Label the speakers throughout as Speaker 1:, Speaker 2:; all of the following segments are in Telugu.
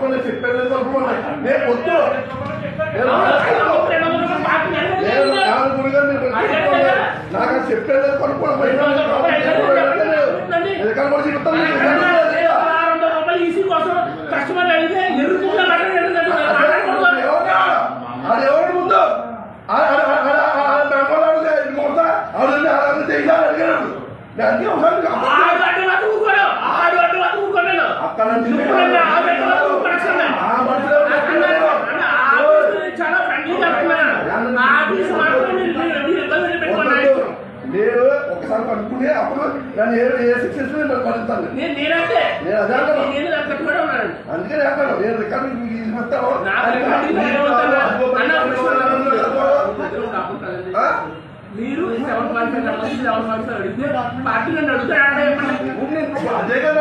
Speaker 1: కనుక్కోండి చెప్పేది కనుక్కోండి నేను వద్దు నాకు చెప్పేది కనుక్కోండి అదేవాడు ముందు అడిగాడు అందుకే ఒకసారి అక్కడ నేను ఒకసారి కనుక్కుని అప్పుడు నన్ను ఏ శిక్ష పడుతాను అందుకే నేను రికార్డు
Speaker 2: మీరు 7.5 అడిగితే పార్టీ నన్ను అడుగుతాడు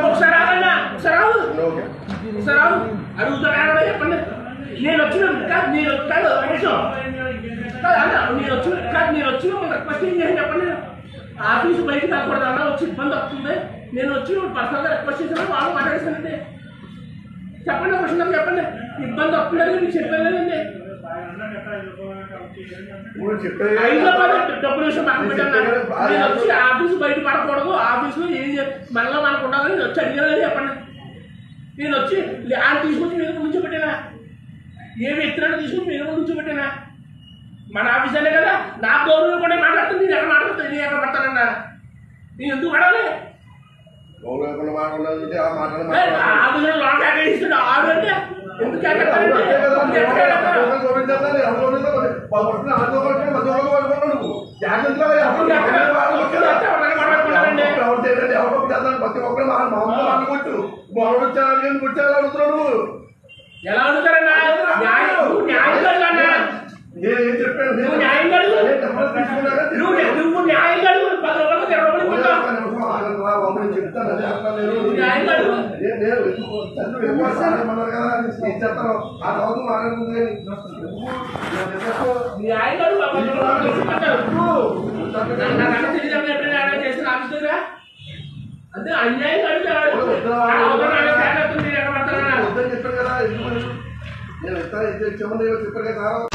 Speaker 2: ఒకసారి అడుగుతాడు చెప్పండి నేను వచ్చిన కాదు నేను కాదు నేను వచ్చిన రిక్వెస్ట్ ఏం చేసి చెప్పండి ఆఫీసు బయటకు రాకూడదు అన్న వచ్చి ఇబ్బంది వస్తుంది నేను వచ్చి పర్సనల్గా రిక్వెస్ట్ చేసిన వాళ్ళు మాట్లాడేసానండి చెప్పండి క్వశ్చన్ చెప్పండి ఇబ్బంది వస్తుందని మీకు చెప్పలేదండి డబ్బులు విషయం పక్కన పెట్టాను నేను వచ్చి ఆఫీసు బయట పడకూడదు ఆఫీసులో ఏం మనలో మనకు ఉండాలని నేను వచ్చి అడిగేది చెప్పండి నేను వచ్చి ఆయన తీసుకొచ్చి మీరు ముందు పెట్టానా ఏ వ్యక్తులను తీసుకొచ్చి మీరు ముందు పెట్టానా మన ఆఫీస్ అనే కదా నా గౌరవం కూడా మాట్లాడుతుంది నేను ఎక్కడ మాట్లాడుతుంది నేను ఎక్కడ పడతానన్నా నేను ఎందుకు పడాలి ఆఫీసులో లాంగ్ ఇస్తున్నా ఆడు అంటే ఎందుకు ఎలా అడుగుతారన్నా
Speaker 1: నేనేం చెప్పాను
Speaker 2: నువ్వు న్యాయం
Speaker 1: చెప్తాను ఆ రోజు మాట్లాడుతుంది
Speaker 2: అంటే అన్యాయం
Speaker 1: చెప్పాను కదా నేను చెప్పాను కదా